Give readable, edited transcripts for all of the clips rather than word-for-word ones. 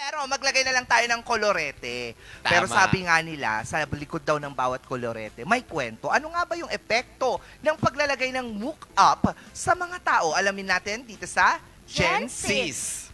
Pero maglagay na lang tayo ng kolorete. Tama. Pero sabi nga nila, sa likod daw ng bawat kolorete, may kwento. Ano nga ba yung epekto ng paglalagay ng mock-up sa mga tao? Alamin natin dito sa Gen Sis.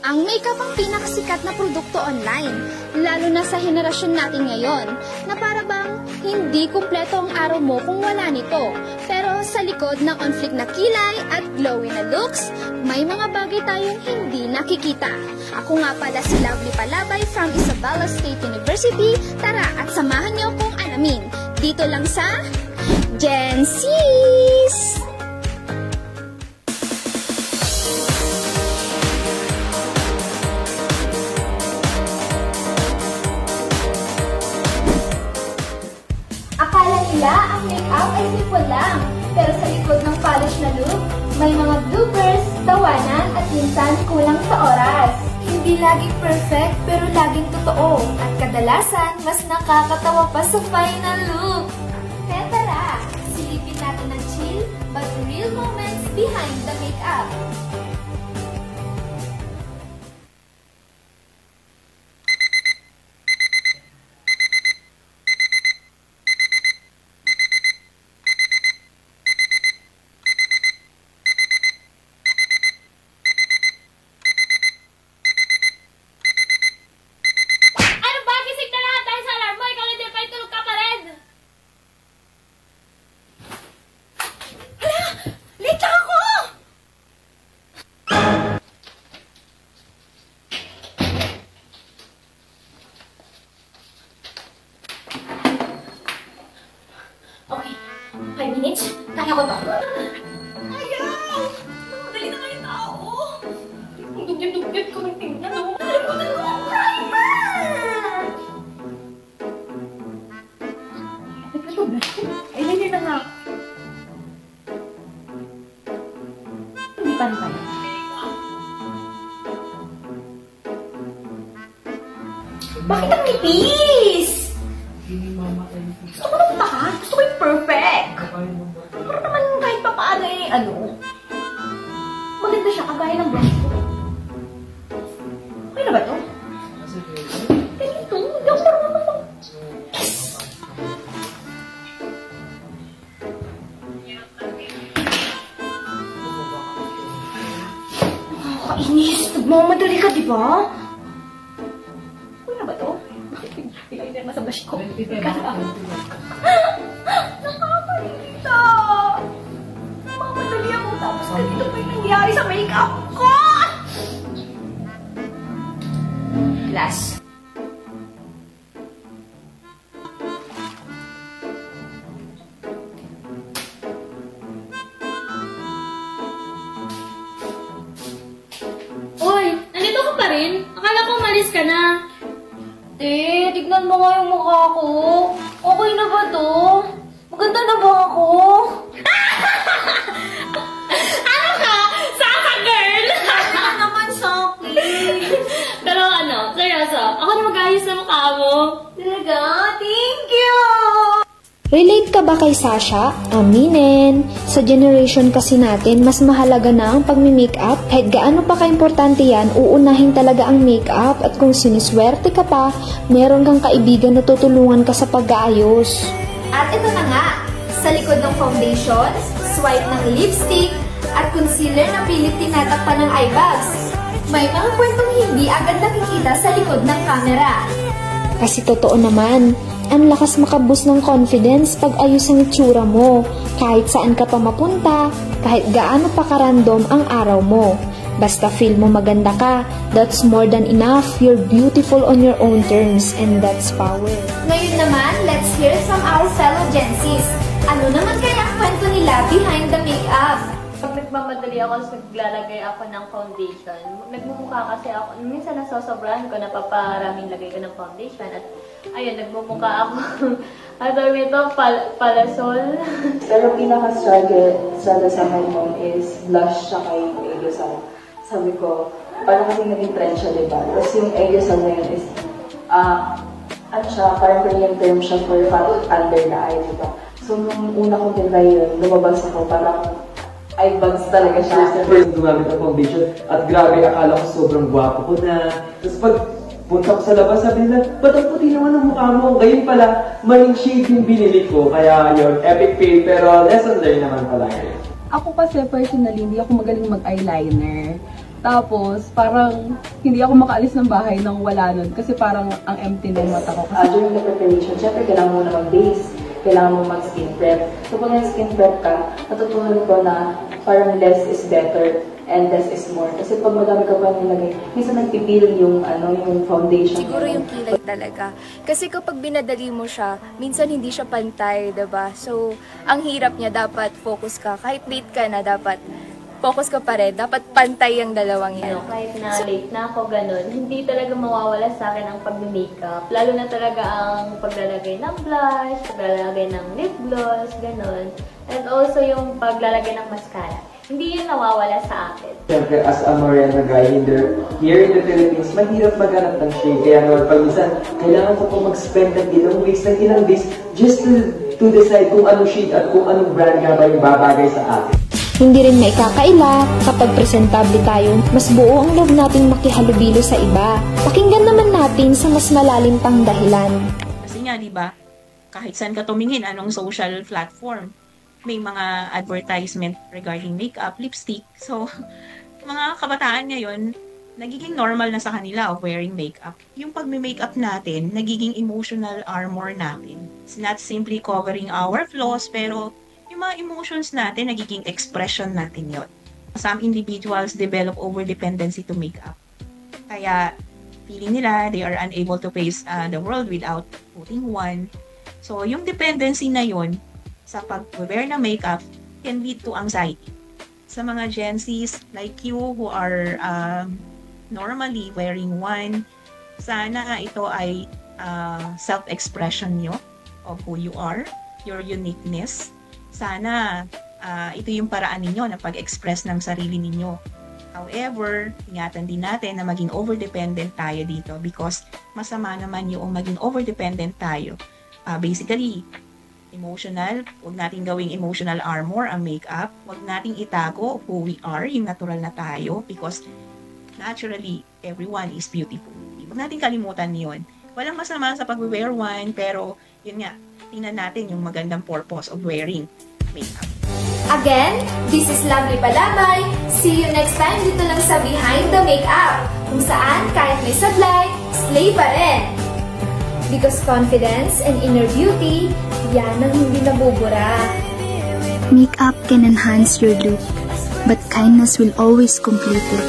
Ang makeup ang pinakasikat na produkto online, lalo na sa henerasyon natin ngayon, na para bang hindi kumpleto ang araw mo kung wala nito. Pero sa likod ng on-fleek na kilay at glowy na looks, may mga bagay tayong hindi nakikita. Ako nga pala si Lovely Palabay from Isabela State University. Tara at samahan niyo akong alamin. Dito lang sa Gen Sis! Akala nila ang make-up ay simple lang, pero sa likod ng polish na look, may mga bloopers, tawanan at minsan kulang sa oras. Hindi laging perfect pero laging totoo at kadalasan mas nakakatawa pa sa final look. Kaya tara, silipin natin ang chill but real moments behind the make-up. Okay, 5 minutes. Kaya ko ba? Ayaw! Madali na kayo tao. Ang dugyat-dugyat ko ng tingnan. Nalimutan ko ang primer! Ito ba? Ay, hindi na nga. Hindi pa rin. Bakit ang nipis? Gusto ko ng tahan. Gusto ko yung perfect. Pero naman kahit pa paano eh, maganda siya kagaya ng blush ko. Okay na ba ito? Ganito, hindi ako marunong mag... Yes! Kainis. Nagmamadali ka, di ba? Okay na ba ito? Hindi naman sa blush ko. Nakakalita! Mamadali ako tapos ganito pa yung nangyari sa makeup ko! Last. Uy, nandito ka pa rin? Akala ko umalis ka na. Tignan mo nga yung mukha ko. Okay na ba to? Maganda na ba ako? Ano ka? Saka girl! Ano naman sa akin? Pero seryoso, ako na mag-ayos na mukha mo. Talaga? Thank you! Relate ka ba kay Sasha? Aminin. Sa generation kasi natin, mas mahalaga na ang pagmi-makeup. Kahit gaano pa ka-importante yan, uunahin talaga ang makeup. At kung siniswerte ka pa, meron kang kaibigan na tutulungan ka sa pag-aayos. At ito na nga, sa likod ng foundation, swipe ng lipstick, at concealer na pilit tinatakpan ng eye bags. May mga kwentong hindi agad nakikita sa likod ng camera. Kasi totoo naman, ang lakas makaboost ng confidence pag ayos ang itsura mo. Kahit saan ka pa mapunta, kahit gaano pa karandom ang araw mo. Basta feel mo maganda ka, that's more than enough. You're beautiful on your own terms, and that's power. Ngayon naman, let's hear from our fellow Gen Zs. Ano naman kaya ang kwento nila behind the makeup? Pag nagmamadali ako, naglalagay ako ng foundation. Nagmumukha kasi ako, minsan nasosobrahan ko, napaparaming lagay ko ng foundation. At ayun, nagmumukha ako. At ito, palasol. Pero pinaka-struggle sa akin mom is blush siya kay Eggosal. Sabi ko, parang kasi naging trend siya, diba? Tapos yung Eggosal na yun is, ano siya, parang Korean term siya for fat under the eye, diba? So, nung una kong tinry yun, lumabas ako, parang eye bags talaga siya. First gumamit ng foundation at grabe, akala ko sobrang gwapo ko na. Tapos pag punta ko sa labas, sabi nila, ba't ang puti naman ang mukha mo? Ngayon pala, maling shade yung binili ko. Kaya yun, epic fail, pero lesson learned naman pala yun. Ako kasi personally, hindi ako magaling mag-eyeliner. Tapos, parang hindi ako makaalis ng bahay nang wala nun. Kasi parang ang empty ng mata ko. During the preparation, syempre kailangan mo na mag-base. Kailangan mo mag-skin prep. So, pag nag-skin prep ka, natutunan ko na parang less is better and less is more. Kasi pag madami ka pa nilagay, minsan nagpipil yung, yung foundation. Siguro yung kilay talaga. Kasi kapag binadali mo siya, minsan hindi siya pantay, diba? So, ang hirap niya, dapat focus ka. Kahit late ka na, dapat focus ka pa rin. Dapat pantay ang dalawang yan. Kahit na late na ako, ganun, hindi talaga mawawala sa akin ang pag-makeup. Lalo na talaga ang paglalagay ng blush, paglalagay ng lip gloss, ganun. And also yung paglalagay ng mascara. Hindi yun nawawala sa akin. Siyempre, as a Morena guy, here in the Philippines, mahirap maghanap ng shade. Kaya naman, pag minsan, kailangan ko po mag-spend ng ilang weeks, ng ilang days, just to decide kung anong shade at kung anong brand nga ba yung babagay sa atin. Hindi rin maikakaila kapag presentable tayo, mas buo ang loob nating makihalubilo sa iba. Pakinggan naman natin sa mas malalim pang dahilan. Kasi nga, di ba, kahit saan ka tumingin, anong social platform, may mga advertisement regarding makeup, lipstick. So, mga kabataan ngayon, nagiging normal na sa kanila of wearing makeup. Yung pag-makeup natin, nagiging emotional armor natin. It's not simply covering our flaws, pero yung mga emotions natin, nagiging expression natin yon. Some individuals develop over-dependency to makeup. Kaya, feeling nila, they are unable to face the world without putting one. So, yung dependency na yon sa pag-wear na makeup can lead to anxiety. Sa mga Gen Zs like you who are normally wearing one, sana ito ay self-expression nyo of who you are, your uniqueness. Sana ito yung paraan ninyo na pag-express ng sarili ninyo. However, ingatan din natin na maging over-dependent tayo dito because masama naman yung maging over-dependent tayo. Basically, emotional, huwag natin gawing emotional armor ang makeup. Huwag nating itago who we are, yung natural na tayo because naturally, everyone is beautiful. Huwag natin kalimutan yun. Walang masama sa pag-wear one, pero yun nga, tingnan natin yung magandang purpose of wearing makeup. Again, this is Lovely Palabay. See you next time dito lang sa Behind the Makeup, kung saan kahit may sablay, slay pa rin. Because confidence and inner beauty, yan ang hindi nabubura. Makeup can enhance your look, but kindness will always complete it.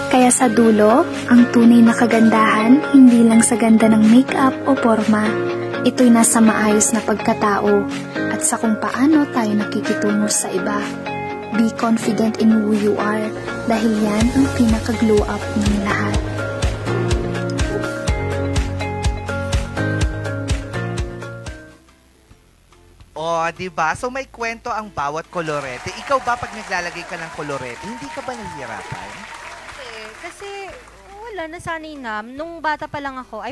Kaya sa dulo, ang tunay na kagandahan, hindi lang sa ganda ng makeup o forma. Ito'y nasa maayos na pagkatao at sa kung paano tayo nakikitungo sa iba. Be confident in who you are dahil yan ang pinaka-glow up ng lahat. Oh, 'di ba? So may kwento ang bawat kolorete. Ikaw ba pag naglalagay ka ng kolorete, hindi ka ba nahihirapan? Kasi wala, nasanay na. Nung bata pa lang ako,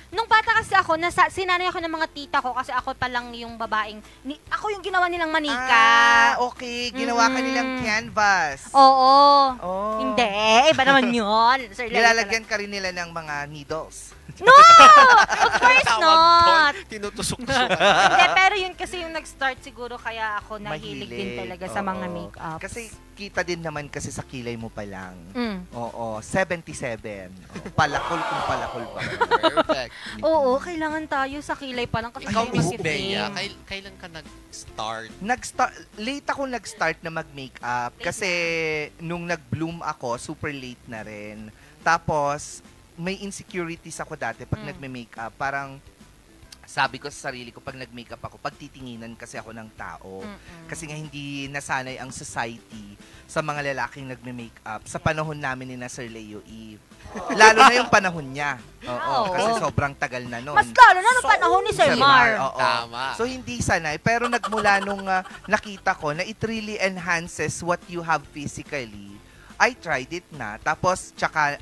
nung bata kasi ako, sinanay ako ng mga tita ko kasi ako pa lang yung babaeng, ako yung ginawa nilang manika. Okay. Ginawa ka nilang canvas. Oo. Oh. Hindi, iba naman yun. Nilalagyan ka rin nila ng mga needles. No! Of course not! Tinutusok-tusok. Hindi, pero yun kasi yung nag-start siguro kaya ako nahilig din talaga sa mga makeup. Kasi kita din naman kasi sa kilay mo pa lang. Oo, 77. Palakol kung palakol ba. Perfect. Oo, kailangan tayo sa kilay pa lang kasi ikaw, Miss mag-itim. Bea, kailan ka nag-start? Late ako nag-start na mag-makeup kasi nung nag-bloom ako, super late na rin. Tapos, may insecurities ako dati pag nagme-makeup. Parang sabi ko sa sarili ko pag nag-makeup ako, pagtitinginan kasi ako ng tao. Kasi nga hindi nasanay ang society sa mga lalaking nagme-makeup sa panahon namin ni na Sir Leo Eve. Lalo na yung panahon niya. Oo, kasi sobrang tagal na nun. Mas lalo na nung panahon ni Sir Mar. Tama. So hindi sanay, pero nagmula nung nakita ko na it really enhances what you have physically. I tried it na. Tapos, tsaka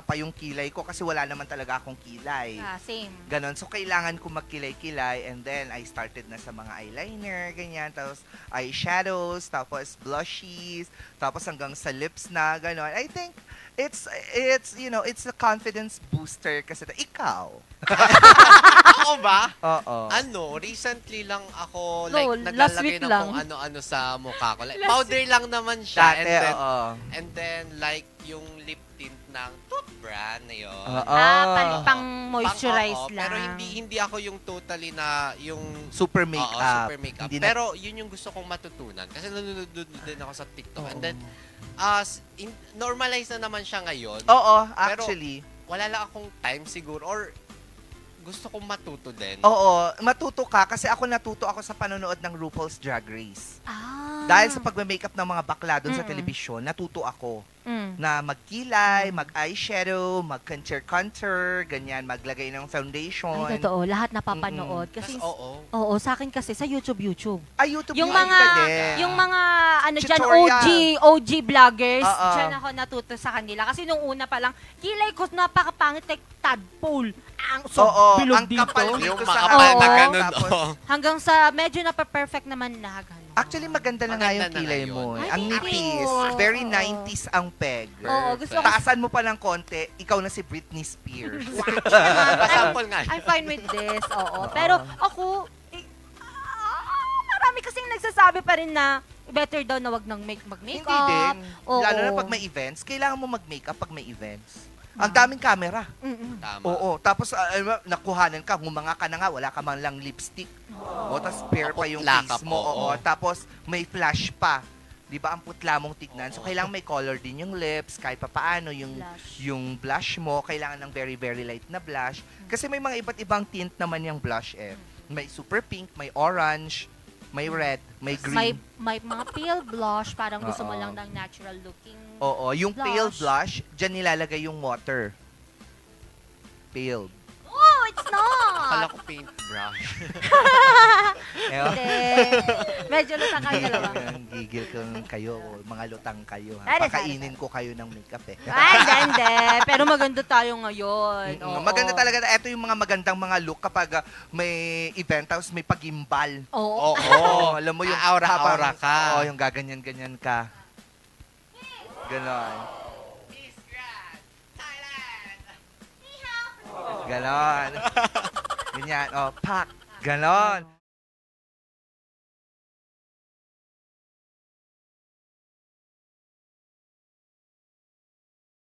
pa yung kilay ko kasi wala naman talaga akong kilay. Same. Ganon. So, kailangan ko magkilay-kilay and then I started na sa mga eyeliner, ganyan. Tapos, eyeshadows, tapos blushes, tapos hanggang sa lips na, ganon. I think, it's it's a confidence booster kasi ikaw. Ako ba? Oo. Recently lang ako last naglalagay week ng lang. kung ano-ano sa mukha ko. Like, powder lang naman siya. Dati, and then like yung lip tint ng Tooth brand na yun. Pang moisturize lang. Pero hindi ako yung totally na yung super makeup. Super makeup. Hindi pero yun yung gusto kong matutunan. Kasi nanonood din ako sa TikTok. And then, normalize na naman siya ngayon. Oo, actually. Pero wala lang akong time siguro. Or gusto kong matuto din. Oo, matuto ka kasi natuto ako sa panonood ng RuPaul's Drag Race. Dahil sa pagme-makeup ng mga bakla doon sa telebisyon, natuto ako na magkilay, mag-eyeshadow, mag-contour, ganyan, maglagay ng foundation. Ay, totoo. Lahat napapanood. Kasi, oo, sa akin kasi sa YouTube. Ay, YouTube yung ka mga, yung mga, dyan, OG vloggers, dyan ako natuto sa kanila. Kasi nung una pa lang, kilay ko napakapangit like tadpole. Ang bilog dito. Yung makapal na ganun. Hanggang sa medyo na-perfect naman na gano'n. Actually, maganda na nga yung kilay mo. Ang nipis. Very 90s ang peg. Oo, gusto ko. Taasan mo pa ng konti, ikaw na si Britney Spears. Pasample nga. I'm fine with this. Oo. Pero ako, marami kasing nagsasabi pa rin na better daw na wag nang mag-makeup. Hindi din. Lalo na pag may events, kailangan mo mag-makeup pag may events. Ang daming camera. Tama. Oo. Tapos, nakuhanan ka, humanga ka na nga, wala ka man lang lipstick. O, tapos spare pa yung face mo. Oo. Tapos, may flash pa. Di ba, ang putla mong tignan. So, kailangan may color din yung lips, kahit pa paano, yung blush mo, kailangan ng very, very light na blush. Kasi may mga iba't ibang tint naman yung blush eh. May super pink, may orange, may red, may green. May mga pale blush, parang gusto mo lang ng natural looking Oo, yung blush. pale blush, dyan nilalagay yung water. Pale. Oh, it's not! Akala ko paintbrush. Hindi. Medyo lutang kayo dalawa. Gigil ko kayo, mga lutang kayo. Sorry, Pakainin ko kayo ng makeup eh. Ay, hindi. Pero maganda tayo ngayon. Maganda talaga. Ito yung mga magandang mga look kapag may event, tapos may pagimbal. Oo. Alam mo yung aura-aura ka. Oo, yung gaganyan-ganyan ka. Ganon. Ganon. Ganyan. Pak. Ganon.